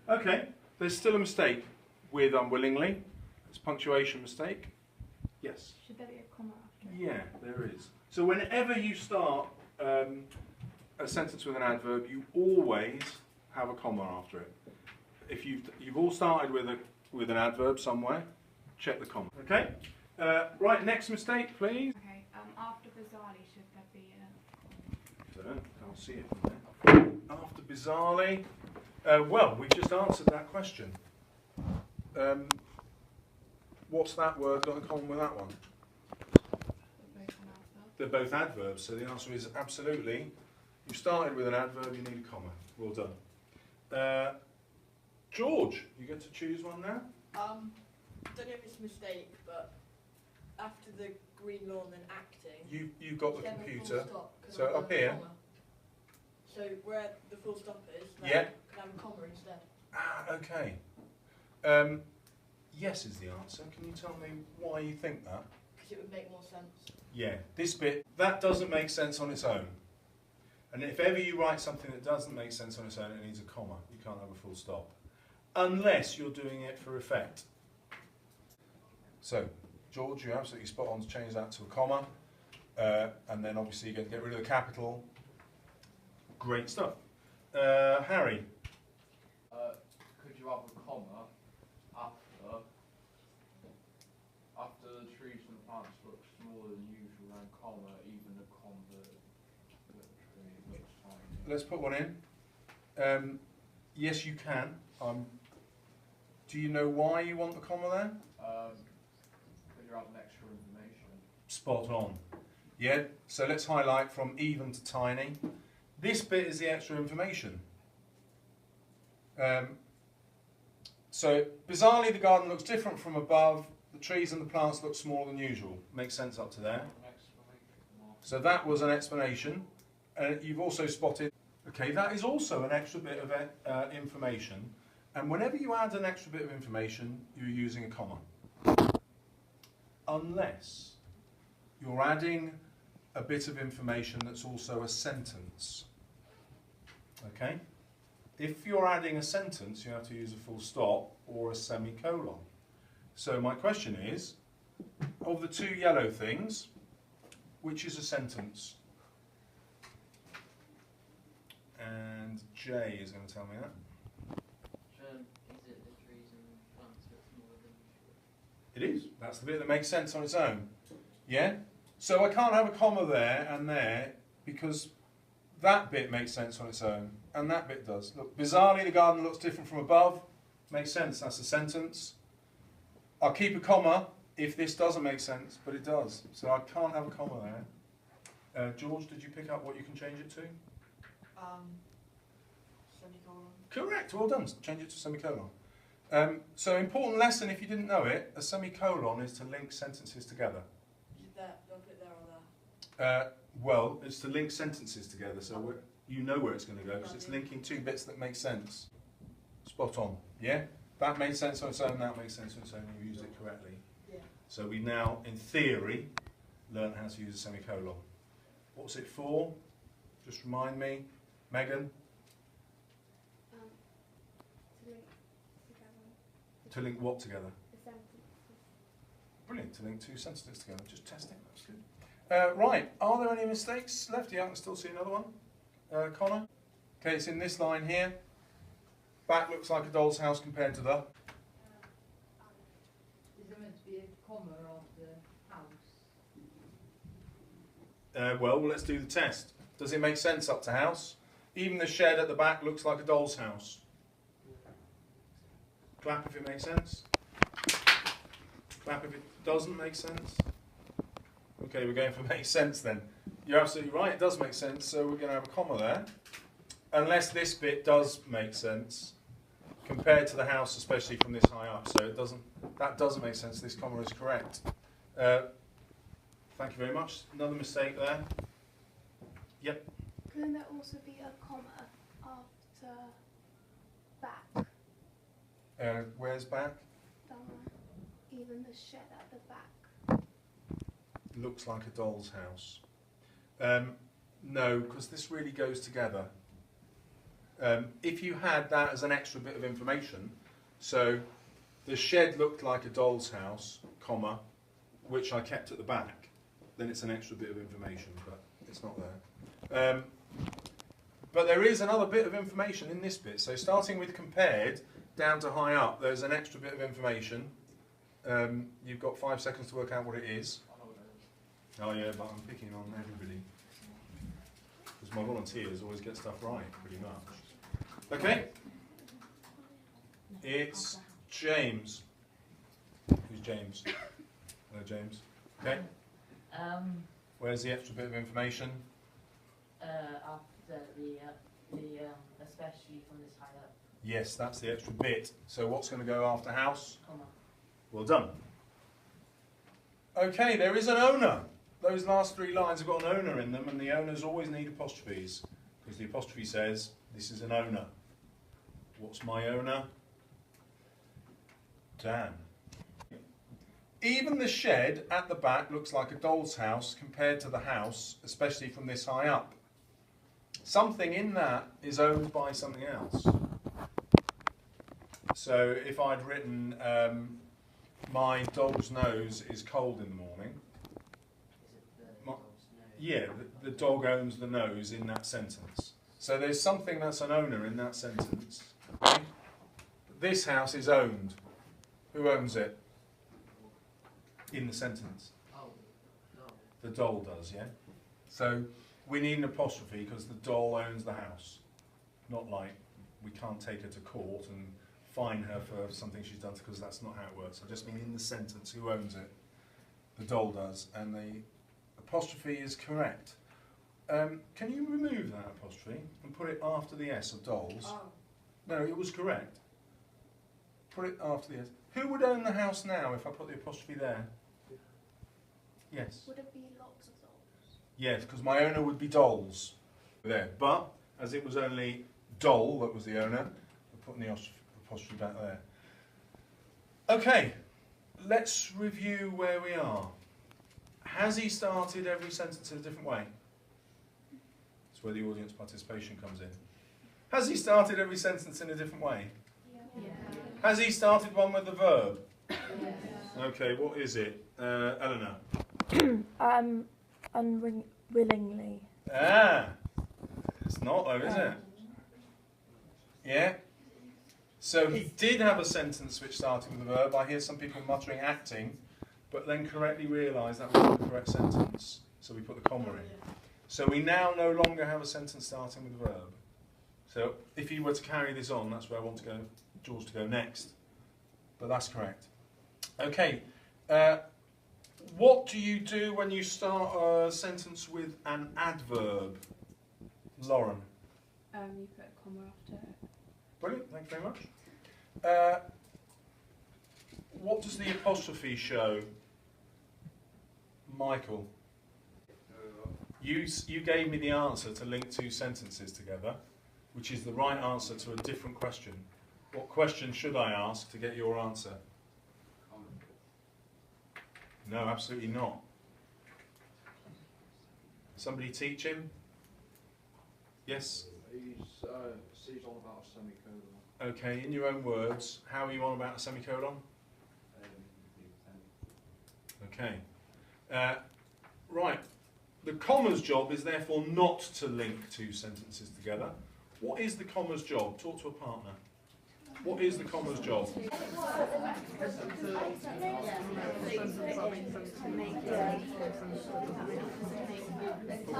Okay, there's still a mistake with unwillingly. It's punctuation mistake. Yes? Should there be a comma after it? Yeah, there is. So whenever you start a sentence with an adverb, you always have a comma after it. If you've all started with an adverb somewhere, check the comma. Okay? Right, next mistake, please. Okay, after bizarrely, should there be a... Can't see it from there. After bizarrely, well, we've just answered that question. What's that word got in common with that one? They're both adverbs, so the answer is absolutely. You started with an adverb, you need a comma. Well done. George, you get to choose one now? Don't know if it's a mistake, but after the green lawn and acting, You've got the then a computer. full stop, So I've up got a here. comma. So where the full stop is, then Yeah. can I have a comma instead? Ah, okay. Yes is the answer. Can you tell me why you think that? Because it would make more sense. Yeah, this bit, that doesn't make sense on its own. And if ever you write something that doesn't make sense on its own, it needs a comma. You can't have a full stop. Unless you're doing it for effect. So, George, you're absolutely spot on to change that to a comma. And then obviously you're going to get rid of the capital. Great stuff. Harry? Could you have a comma after the trees and plants look smaller than usual, and comma, even the convert tree looks tiny? Let's put one in. Yes, you can. Do you know why you want the comma there? Could you have an extra information? Spot on. Yeah, so let's highlight from even to tiny. This bit is the extra information. So, bizarrely the garden looks different from above, the trees and the plants look smaller than usual. Makes sense up to there. So that was an explanation. You've also spotted, okay, that is also an extra bit of information. And whenever you add an extra bit of information, you're using a comma. Unless you're adding a bit of information that's also a sentence. Okay? If you're adding a sentence, you have to use a full stop or a semicolon. So my question is, of the two yellow things, which is a sentence? And Jay is going to tell me that. Is it the trees and plants look smaller than usual? It is. That's the bit that makes sense on its own. Yeah? So I can't have a comma there and there because that bit makes sense on its own and that bit does. Look, bizarrely the garden looks different from above. Makes sense. That's a sentence. I'll keep a comma if this doesn't make sense, but it does. So I can't have a comma there. George, did you pick up what you can change it to? Semicolon. Correct. Well done. Change it to semicolon. So important lesson if you didn't know it, a semicolon is to link sentences together. Is it there? Do I put it there or there? Well, it's to link sentences together, so you know where it's going to go, because it's linking two bits that make sense. Spot on, yeah? That made sense on its own, that makes sense on its own, you used it correctly. Yeah. So we now, in theory, learn how to use a semicolon. What's it for? Just remind me. Megan? To link together. To link what together? The sentences. Brilliant, to link two sentences together. Just testing, that's good. Right, are there any mistakes left? Yeah, I can still see another one. Connor? Okay, it's in this line here. Back looks like a doll's house compared to the... Is there meant to be a comma after house? Well, let's do the test. Does it make sense up to house? Even the shed at the back looks like a doll's house. Clap if it makes sense. Clap if it doesn't make sense. Okay, we're going for makes sense then. You're absolutely right, it does make sense, so we're going to have a comma there. Unless this bit does make sense, compared to the house, especially from this high up. So that doesn't make sense, this comma is correct. Thank you very much. Another mistake there. Yep. Couldn't there also be a comma after back? Where's back? Down there. Even the shed at the back. Looks like a doll's house. No, because this really goes together. If you had that as an extra bit of information, so the shed looked like a doll's house, comma, which I kept at the back, then it's an extra bit of information, but it's not there. But there is another bit of information in this bit. So starting with compared down to high up, there's an extra bit of information. You've got 5 seconds to work out what it is. Oh yeah, but I'm picking on everybody. Because my volunteers always get stuff right, pretty much. Okay. It's James. Who's James? Hello, James. Okay. Where's the extra bit of information? After the especially from this high up. Yes, that's the extra bit. So what's going to go after house? Comma. Well done. Okay, there is an owner. Those last 3 lines have got an owner in them, and the owners always need apostrophes, because the apostrophe says, this is an owner. What's my owner? Dan. Even the shed at the back looks like a doll's house compared to the house, especially from this high up. Something in that is owned by something else. So if I'd written, my dog's nose is cold in the morning. Yeah, the dog owns the nose in that sentence. So there's something that's an owner in that sentence. Okay? This house is owned. Who owns it? In the sentence. The doll does, yeah? So we need an apostrophe because the doll owns the house. Not like we can't take her to court and fine her for something she's done, because that's not how it works. I just mean in the sentence, who owns it? The doll does, and the apostrophe is correct. Can you remove that apostrophe and put it after the S of dolls? Oh. No, it was correct. Put it after the S. Who would own the house now if I put the apostrophe there? Yes. Would it be lots of dolls? Yes, because my owner would be dolls. There. But, as it was only doll that was the owner, we're putting the apostrophe back there. Okay, let's review where we are. Has he started every sentence in a different way? That's where the audience participation comes in. Has he started every sentence in a different way? Yeah. Has he started one with the verb? Yes. Okay, what is it? Eleanor? Unwillingly. Ah! It's not though, is it? Yeah? So he did have a sentence which started with the verb. I hear some people muttering acting, but then correctly realised that wasn't the correct sentence. So we put the comma in. So we now no longer have a sentence starting with the verb. So if you were to carry this on, that's where I want to go, George to go next. But that's correct. Okay. What do you do when you start a sentence with an adverb? Lauren? You put a comma after it. Brilliant, thank you very much. What does the apostrophe show? Michael? You gave me the answer to link 2 sentences together, which is the right answer to a different question. What question should I ask to get your answer? No, absolutely not. Somebody teach him? Yes? He's on about a semicolon. Okay, in your own words, how are you on about a semicolon? Okay. Right. The comma's job is therefore not to link 2 sentences together. What is the comma's job? Talk to a partner. What is the comma's job? Right,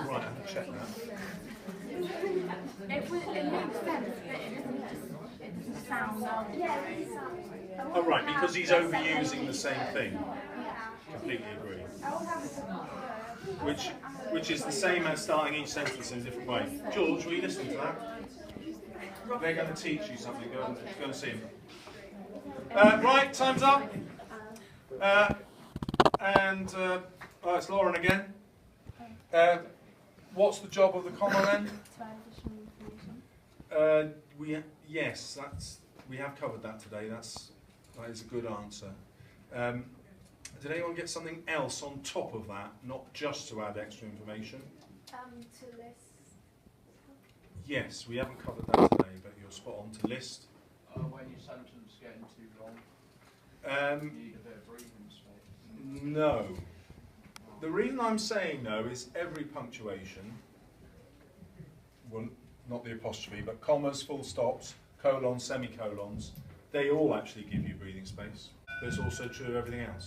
I have to check that. It makes sense, but it doesn't sound Oh, right, because he's overusing the same thing. Completely agree. Which is the same as starting each sentence in a different way. George, were you listening to that? They're going to teach you something. Go and see him. Right, time's up. Oh, it's Lauren again. What's the job of the comma then? to add additional information. Yes, we have covered that today. That is a good answer. Did anyone get something else on top of that, not just to add extra information? To list. Yes, we haven't covered that today, but you're spot on to list. When your sentence getting too long, you need a bit of breathing space. No. The reason I'm saying no is every punctuation, well, not the apostrophe, but commas, full stops, colons, semicolons, they all actually give you breathing space. But it's also true of everything else.